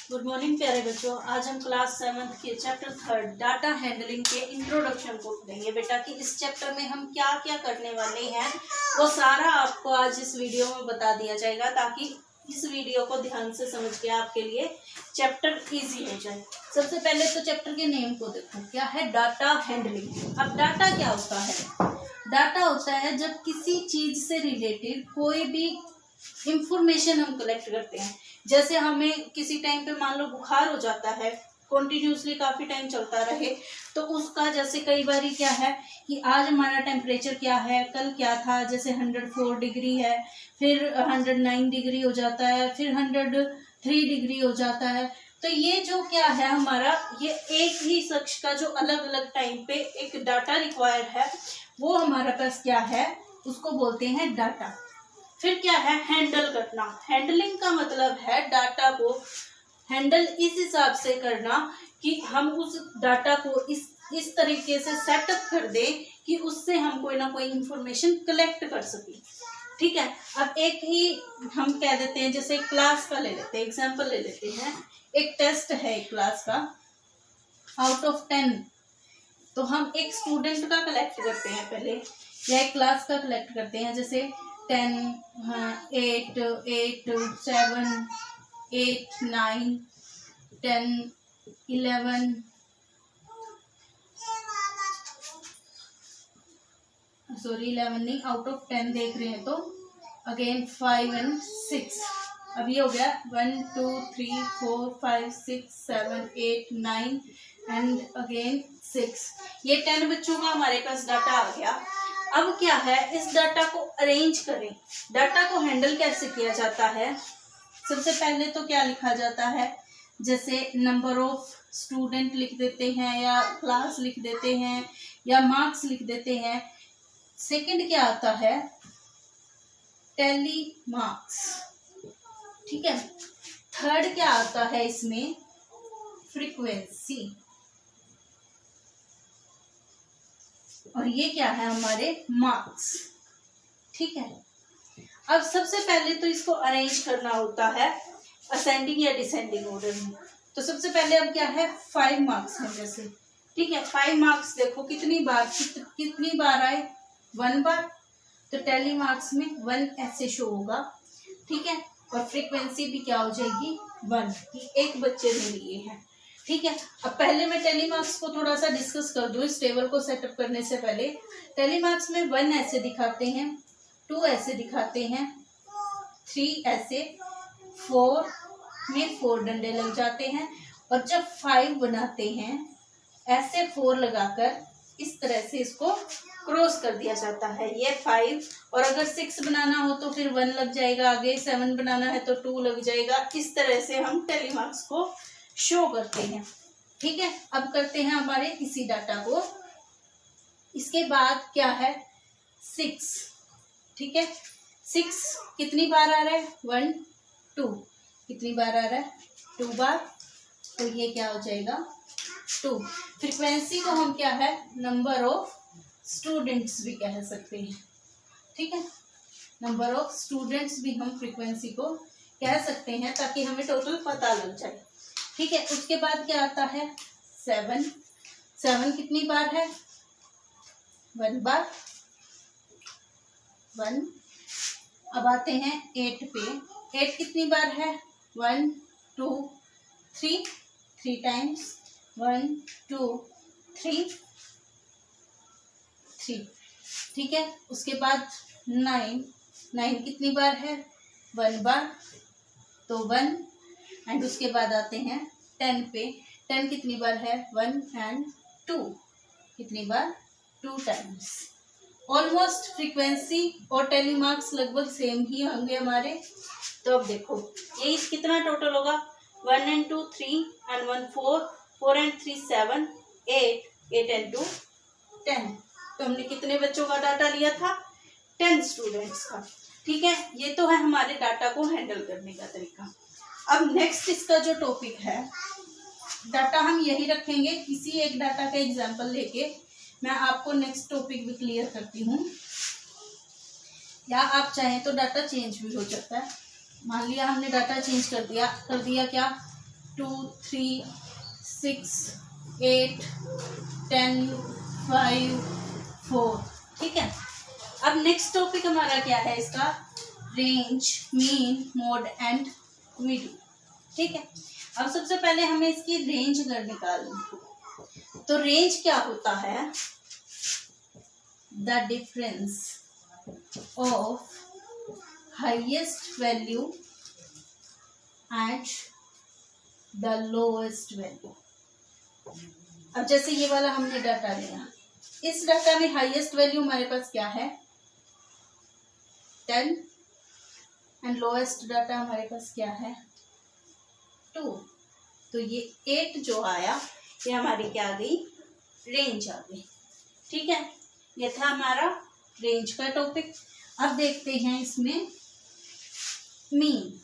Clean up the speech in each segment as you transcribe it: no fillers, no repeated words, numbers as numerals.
Good morning प्यारे बच्चों। आज हम क्लास 7th के चैप्टर 3 डाटा हैंडलिंग के इंट्रोडक्शन को पढ़ेंगे बेटा कि इस चैप्टर में हम क्या क्या करने वाले हैं वो सारा आपको आज इस वीडियो में बता दिया जाएगा, ताकि इस वीडियो को ध्यान से समझ के आपके लिए चैप्टर इजी हो जाए। सबसे पहले तो चैप्टर के नेम को देखो, क्या है? Data handling. अब डाटा क्या होता है? डाटा होता है जब किसी चीज से रिलेटेड कोई भी इंफॉर्मेशन हम कलेक्ट करते हैं। जैसे हमें किसी टाइम पे मान लो बुखार हो जाता है, कॉन्टिन्यूसली काफी टाइम चलता रहे, तो उसका जैसे कई बार क्या है कि आज हमारा टेम्परेचर क्या है, कल क्या था, जैसे 104 डिग्री है, फिर 109 डिग्री हो जाता है, फिर 103 डिग्री हो जाता है। तो ये जो क्या है हमारा, ये एक ही शख्स का जो अलग अलग टाइम पे एक डाटा रिक्वायर है, वो हमारे पास क्या है, उसको बोलते हैं डाटा। फिर क्या है? हैंडल करना। हैंडलिंग का मतलब है डाटा को हैंडल इस हिसाब से करना कि हम उस डाटा को इस तरीके से सेटअप कर दें कि उससे हम कोई ना कोई इंफॉर्मेशन कलेक्ट कर सकें। ठीक है। अब एक ही हम कह देते हैं, जैसे क्लास का ले लेते हैं, एग्जाम्पल ले लेते हैं। एक टेस्ट है एक क्लास का, आउट ऑफ 10 तो हम एक स्टूडेंट का कलेक्ट करते हैं पहले, या एक क्लास का कलेक्ट करते हैं। जैसे 10, 8, 7, 8, 9, 10, 11, सॉरी 11 नहीं, आउट ऑफ 10 देख रहे हैं तो अगेन 5 और 6। अब ये हो गया 1, 2, 3, 4, 5, 6, 7, 8, 9 एंड अगेन 6। ये 10 बच्चों का हमारे पास डाटा आ गया। अब क्या है, इस डाटा को अरेंज करें। डाटा को हैंडल कैसे किया जाता है? सबसे पहले तो क्या लिखा जाता है, जैसे नंबर ऑफ स्टूडेंट लिख देते हैं, या क्लास लिख देते हैं, या मार्क्स लिख देते हैं। सेकंड क्या आता है? Tally marks. ठीक है। थर्ड क्या आता है इसमें? फ्रीक्वेंसी। और ये क्या है? हमारे मार्क्स। ठीक है। अब सबसे पहले तो इसको अरेंज करना होता है असेंडिंग या डिसेंडिंग ऑर्डर में। तो सबसे पहले अब क्या है, 5 मार्क्स है जैसे। ठीक है। 5 मार्क्स देखो कितनी बार आए? 1 बार। तो टैली मार्क्स में 1 ऐसे शो होगा। ठीक है। और फ्रीक्वेंसी भी क्या हो जाएगी? 1, कि एक बच्चे ने लिए हैं। ठीक है। अब पहले मैं टैली मार्क्स को थोड़ा सा डिस्कस कर दूं इस टेबल को सेटअप करने से पहले। टैली मार्क्स में 1 ऐसे दिखाते हैं, 2 ऐसे दिखाते हैं, 3 ऐसे, 4 में 4 डंडे लग जाते हैं, और जब 5 बनाते हैं ऐसे 4 लगाकर इस तरह से इसको क्रॉस कर दिया जाता है। ये 5, और अगर 6 बनाना हो तो फिर 1 लग जाएगा, आगे 7 बनाना है तो 2 लग जाएगा। इस तरह से हम टैली मार्क्स को शो करते हैं। ठीक है। अब करते हैं हमारे इसी डाटा को। इसके बाद क्या है? 6। ठीक है। 6 कितनी बार आ रहा है? 1, 2। कितनी बार आ रहा है? 2 बार। तो ये क्या हो जाएगा? 2। फ्रीक्वेंसी को हम क्या है, नंबर ऑफ स्टूडेंट्स भी कह सकते हैं। ठीक है। नंबर ऑफ स्टूडेंट्स भी हम फ्रीक्वेंसी को कह सकते हैं, ताकि हमें टोटल पता लग जाए। ठीक है। उसके बाद क्या आता है? 7। 7 कितनी बार है? 1 बार। 1। अब आते हैं 8 पे। 8 कितनी बार है? 1, 2, 3। 3 टाइम्स। 1, 2, 3, 3। ठीक है। उसके बाद 9। 9 कितनी बार है? 1 बार। तो 1। एंड उसके बाद आते हैं 10 पे। 10 कितनी बार है? 1 एंड 2। कितनी बार? 2 टाइम्स। ऑलमोस्ट फ्रीक्वेंसी और टैली मार्क्स लगभग सेम ही होंगे हमारे। तो अब देखो ये कितना टोटल होगा? 1 and 2 3 and 1 4, 4 and 3 7, 8, 8 and 2 10। तो हमने कितने बच्चों का डाटा लिया था? 10 स्टूडेंट्स का। ठीक है। ये तो है हमारे डाटा को हैंडल करने का तरीका। अब नेक्स्ट इसका जो टॉपिक है, डाटा हम यही रखेंगे। किसी एक डाटा का एग्जांपल लेके मैं आपको नेक्स्ट टॉपिक भी क्लियर करती हूँ, या आप चाहें तो डाटा चेंज भी हो सकता है। मान लिया हमने डाटा चेंज कर दिया क्या, 2 3 6 8 10 5 4। ठीक है, अब नेक्स्ट टॉपिक हमारा क्या है इसका, range, mean, mode and median. ठीक है, अब सबसे पहले हमें इसकी रेंज अगर निकालनी, तो रेंज क्या होता है, the difference of highest value at the lowest value. अब जैसे ये वाला हमने डाटा लिया, इस डाटा में हाईएस्ट वैल्यू हमारे पास क्या है 10 एंड लोएस्ट डाटा हमारे पास क्या है 2। तो ये 8 जो आया ये हमारी क्या आ गई, रेंज आ गई। ठीक है, ये था हमारा रेंज का टॉपिक। अब देखते हैं इसमें मीन।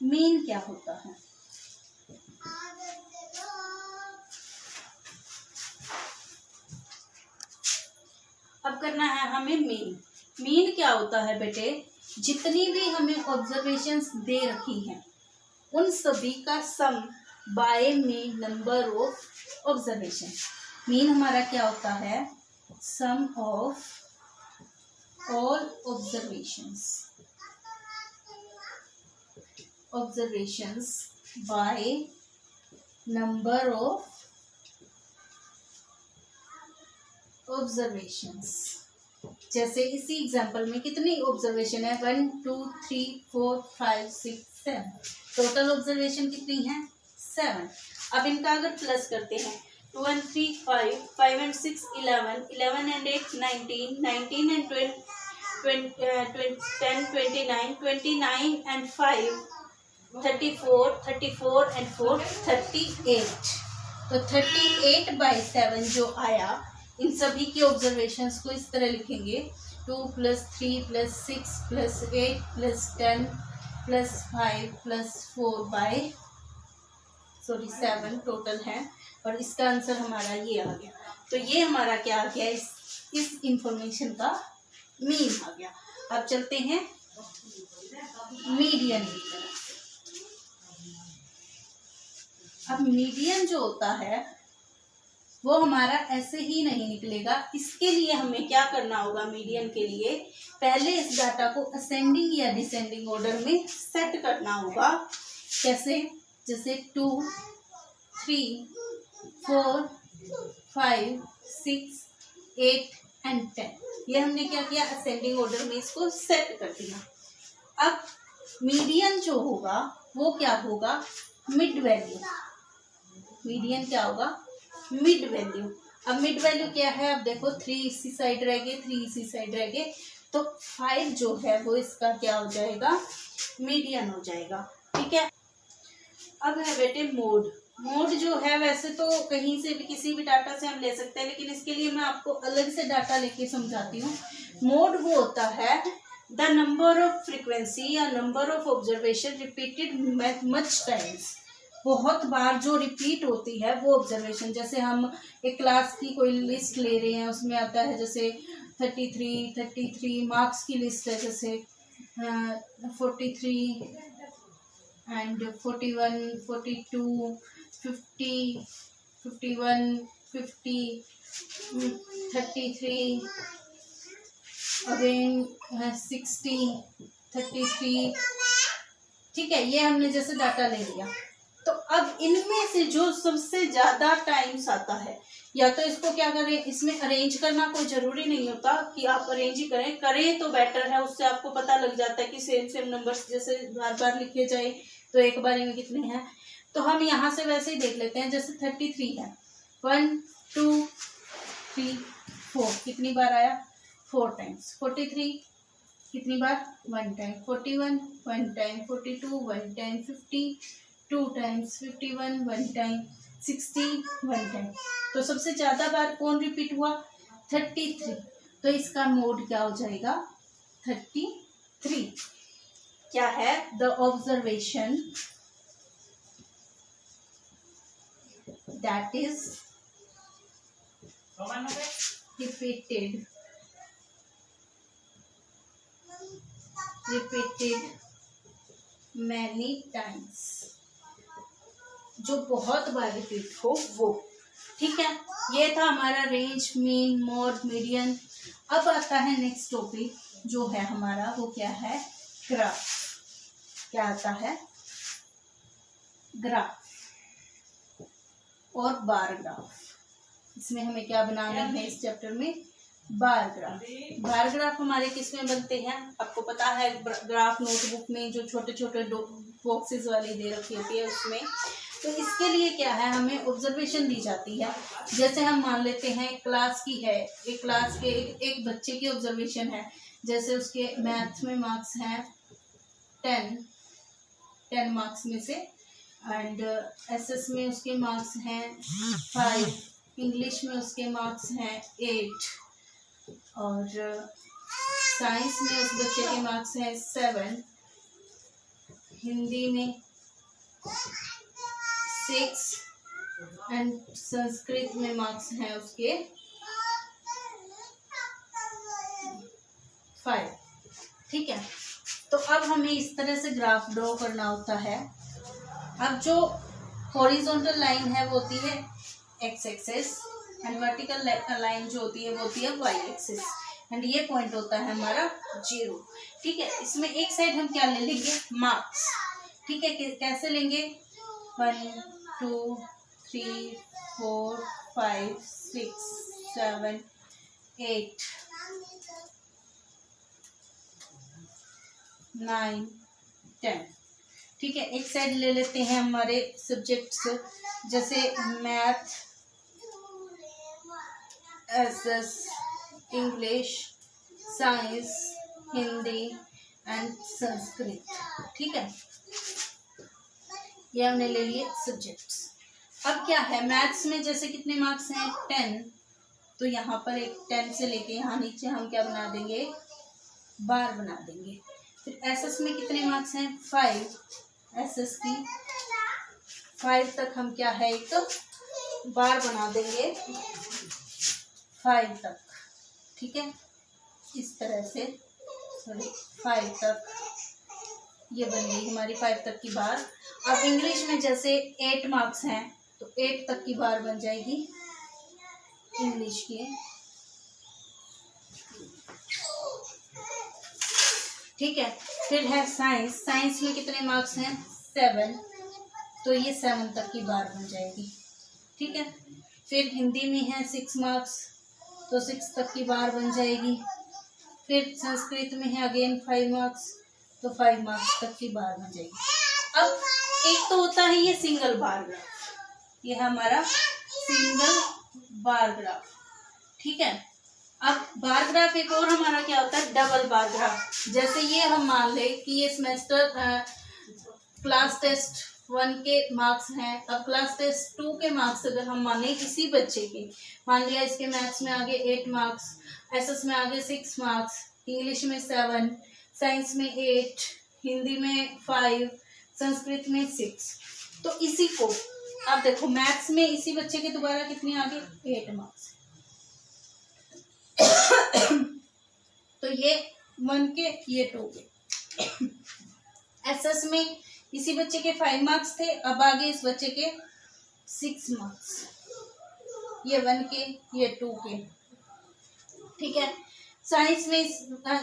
मीन क्या होता है, अब करना है हमें मीन। मीन क्या होता है बेटे, जितनी भी हमें ऑब्जर्वेशंस दे रखी हैं उन सभी का sum by mean number of observation. Mean हमारा क्या होता है, sum of all observations by number of observations. जैसे इसी एग्जांपल में कितनी ऑब्जर्वेशन है, 1 2 3 4 5 6 7, टोटल ऑब्जर्वेशन कितनी है 7। अब इनका अगर प्लस करते हैं, 2 and 3 5, 5 and 6 11, 11 and 8 19, 19 and 10 29, 29 and 5 34, 34 and 4 38। तो 38/7 जो आया, इन सभी के ऑब्जर्वेशंस को इस तरह लिखेंगे, 2 + 3 + 6 + 8 + 10 + 5 + 4 7 टोटल है, और इसका आंसर हमारा ये आ गया। तो ये हमारा क्या आ गया, इस इंफॉर्मेशन का मीन आ गया। अब चलते हैं मीडियन की तरफ। अब मीडियन जो होता है वो हमारा ऐसे ही नहीं निकलेगा। इसके लिए हमें क्या करना होगा, मीडियन के लिए पहले इस डाटा को असेंडिंग या डिसेंडिंग ऑर्डर में सेट करना होगा। कैसे, जैसे 2 3 4 5 6 8 एंड 10, ये हमने क्या किया, असेंडिंग ऑर्डर में इसको सेट कर दिया। अब मीडियन जो होगा वो क्या होगा, मिड वैल्यू। मीडियन क्या होगा, मिड वैल्यू। अब मिड वैल्यू क्या है, अब देखो 3 इसी साइड रह गए, 3 इसी साइड रह गए, तो 5 जो है वो इसका क्या हो जाएगा, मीडियन हो जाएगा। ठीक है, अब है बेटे मोड। मोड जो है वैसे तो कहीं से भी किसी भी डाटा से हम ले सकते हैं, लेकिन इसके लिए मैं आपको अलग से डाटा लेके समझाती हूँ। मोड वो होता है द नंबर ऑफ फ्रीक्वेंसी या number of observation repeated much times, बहुत बार जो रिपीट होती है वो ऑब्जर्वेशन। जैसे हम एक क्लास की कोई लिस्ट ले रहे हैं, उसमें आता है जैसे 33 मार्क्स की लिस्ट है, जैसे 43 एंड 41 42 50 51 50 33 अगेन 60 33। ठीक है, ये हमने जैसे डाटा ले लिया, तो अब इनमें से जो सबसे ज्यादा टाइम्स आता है, या तो इसको क्या करें, इसमें अरेंज करना कोई जरूरी नहीं होता कि आप अरेंज ही करें तो बेटर है, उससे आपको पता लग जाता है कि सेम नंबर्स जैसे बार बार लिखे जाए तो एक बार में कितने हैं। तो हम यहाँ से वैसे ही देख लेते हैं, जैसे 33 है, 1 2 3 4 कितनी बार आया, 4 टाइम्स। 43 कितनी बार, 1 time. 41 1 time. 42 1 time. 50 2 times. 51 1 time. 60 1 time. तो सबसे ज्यादा बार कौन रिपीट हुआ, 33। तो इसका मोड क्या हो जाएगा, 33। क्या है, the observation that is repeated many times जो बहुत बार रिपीट हो वो। ठीक है, ये था हमारा रेंज, मीन, मोड, मीडियन। अब आता है नेक्स्ट टॉपिक जो है हमारा, वो क्या है, ग्राफ। क्या आता है, ग्राफ और बार ग्राफ। इसमें हमें क्या बनाना है इस चैप्टर में, बार ग्राफ। बार ग्राफ हमारे किस में बनते हैं, आपको पता है, ग्राफ नोटबुक में जो छोटे छोटे बॉक्सेस वाली दे रखी होती है उसमें। तो इसके लिए क्या है, हमें ऑब्जर्वेशन दी जाती है। जैसे हम मान लेते हैं क्लास की है, एक क्लास के एक बच्चे की ऑब्जर्वेशन है। जैसे उसके मैथ्स में मार्क्स हैं 10 मार्क्स में से, एंड एसएस में उसके मार्क्स हैं 5, इंग्लिश में उसके मार्क्स हैं 8, और साइंस में उस बच्चे के मार्क्स हैं 7, हिंदी में 6, एंड संस्कृत में मार्क्स हैं उसके 5। ठीक है, तो अब हमें इस तरह से ग्राफ ड्रॉ करना होता है। अब जो हॉरिजॉन्टल लाइन है वो होती है x axis, and vertical line जो होती है वो होती है वाई एक्सिस, एंड ये पॉइंट होता है हमारा 0। ठीक है, इसमें एक साइड हम क्या ले लेंगे, मार्क्स। ठीक है, कैसे लेंगे, 1 2 3 4 5 6 7 8 9 10। ठीक है, एक साइड ले लेते हैं हमारे सब्जेक्ट्स, जैसे math, SS, English, science, Hindi and Sanskrit. ठीक है, ये हमने ले लिए सब्जेक्ट्स। अब क्या है, मैथ्स में जैसे कितने मार्क्स हैं 10, तो यहाँ पर एक 10 से लेके यहाँ नीचे हम क्या बना देंगे, बार बना देंगे। फिर एसएस में कितने मार्क्स हैं 5, एसएस की 5 तक हम क्या है, एक तो बार बना देंगे 5 तक। ठीक है, इस तरह से, सॉरी 5 तक ये बन गई हमारी 5 तक की बार। अब इंग्लिश में जैसे 8 मार्क्स हैं तो 8 तक की बार बन जाएगी इंग्लिश की। ठीक है, फिर है साइंस, साइंस में कितने मार्क्स हैं 7, तो ये 7 तक की बार बन जाएगी। ठीक है, फिर हिंदी में है 6 मार्क्स, तो 6 तक की बार बन जाएगी। फिर संस्कृत में है अगेन 5 मार्क्स, तो 5 मार्क्स तक की बार बन जाएगी। अब एक तो होता है ये सिंगल बार ग्राफ, ये है हमारा सिंगल बार ग्राफ। ठीक है, अब बार ग्राफ एक और हमारा क्या होता है, डबल बार ग्राफ। जैसे ये हम मान ले कि ये सेमेस्टर क्लास टेस्ट 1 के मार्क्स हैं, अब क्लास टेस्ट 2 के मार्क्स अगर हम माने किसी बच्चे के, मान लिया इसके मैथ्स में आगे 8 मार्क्स, एसएस में आगे 6 मार्क्स, इंग्लिश में 7, साइंस में 8, हिंदी में 5, संस्कृत में 6, तो इसी को आप देखो मैथ्स में इसी बच्चे के दोबारा कितने आगे 8 मार्क्स तो ये 1 के, ये 2 के। एसएस में इसी बच्चे के 5 मार्क्स थे, अब आगे इस बच्चे के 6 मार्क्स, ये 1 के, ये 2 के। ठीक है, साइंस में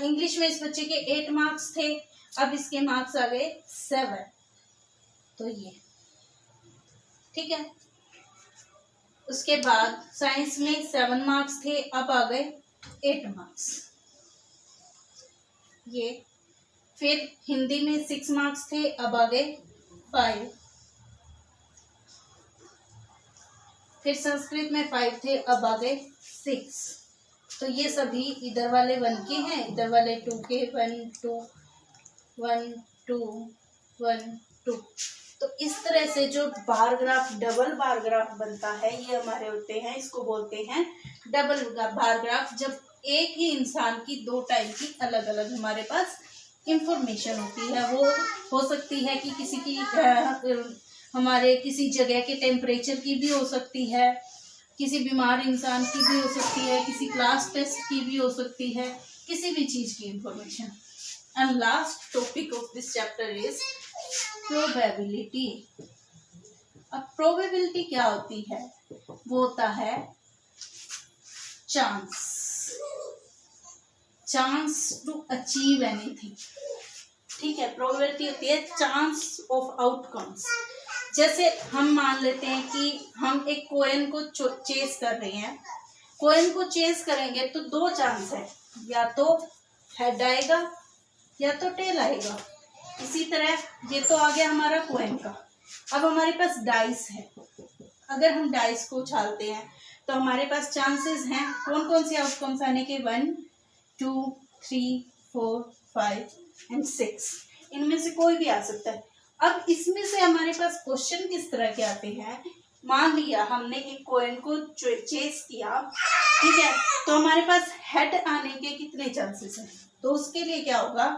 इंग्लिश में इस बच्चे के 8 मार्क्स थे, अब इसके मार्क्स आ गए 7, तो ये। ठीक है, उसके बाद साइंस में 7 मार्क्स थे, अब आ गए 8 मार्क्स, ये। फिर हिंदी में 6 मार्क्स थे, अब आ गए 5। फिर संस्कृत में 5 थे, अब आ गए 6। तो ये सभी इधर वाले 1 के हैं, इधर वाले 2 के, 1 2 1 2 1 2। तो इस तरह से जो bar graph, double bar graph बनता है, ये हमारे होते हैं, इसको बोलते हैं डबल बार ग्राफ। जब एक ही इंसान की 2 टाइप की अलग अलग हमारे पास इंफॉर्मेशन होती है, वो हो सकती है कि किसी की हमारे किसी जगह के टेम्परेचर की भी हो सकती है, किसी बीमार इंसान की भी हो सकती है, किसी क्लास टेस्ट की भी हो सकती है, किसी भी चीज की information. And last topic of this chapter is probability. अब प्रोबेबिलिटी क्या होती है, वो होता है चांस टू अचीव एनीथिंग। ठीक है, प्रोबेबिलिटी होती है चांस ऑफ आउटकम्स। जैसे हम मान लेते हैं कि हम एक कोइन को चेस कर रहे हैं, कोइन को चेस करेंगे तो दो चांस है, या तो हेड आएगा या तो टेल आएगा। इसी तरह ये तो आ गया हमारा कोइन का। अब हमारे पास डाइस है, अगर हम डाइस को उछालते हैं तो हमारे पास चांसेस हैं कौन कौन से आउटकम्स आने के, 1 2 3 4 5 एंड 6, इनमें से कोई भी आ सकता है। अब इसमें से हमारे पास क्वेश्चन किस तरह के आते हैं, मान लिया हमने एक कोइन को चेस किया, ठीक है, तो हमारे पास हेड आने के कितने चांसेस हैं, तो उसके लिए क्या होगा,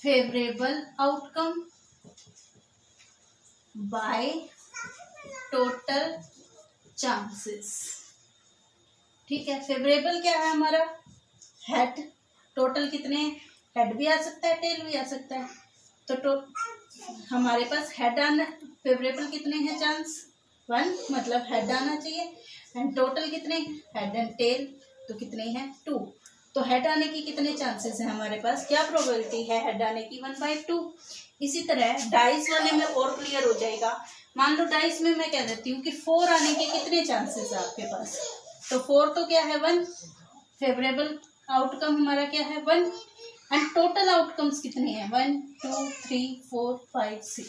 favourable outcome by total chances. ठीक है, फेवरेबल क्या है हमारा, हेड, टोटल कितने, हेड भी आ सकता है टेल भी आ सकता है, तो हमारे पास हेड आना, फेवरेबल कितने हैं चांस, 1, मतलब हेड आना चाहिए, एंड टोटल कितने, हेड एंड टेल तो कितने हैं, 2। तो हेड आने की कितने चांसेस हैं हमारे पास, क्या प्रोबेबिलिटी है हेड आने की, 1/2। इसी तरह डाइस वाले में और क्लियर हो जाएगा। मान लो डाइस में मैं कह देती हूँ कि 4 आने के कितने चांसेस है आपके पास, तो 4 तो क्या है 1, फेवरेबल आउटकम हमारा क्या है 1, एंड टोटल आउटकम्स कितने हैं 1 2 3 4 5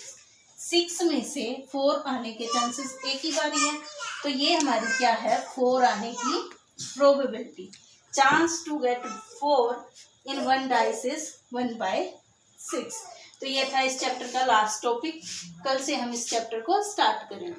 6 में से 4 आने के चांसेस एक ही बारी है, तो ये हमारी क्या है 4 आने की probability. Chance to get 4 in 1 dice is 1/6। तो ये था इस चैप्टर का लास्ट टॉपिक। कल से हम इस चैप्टर को स्टार्ट करेंगे।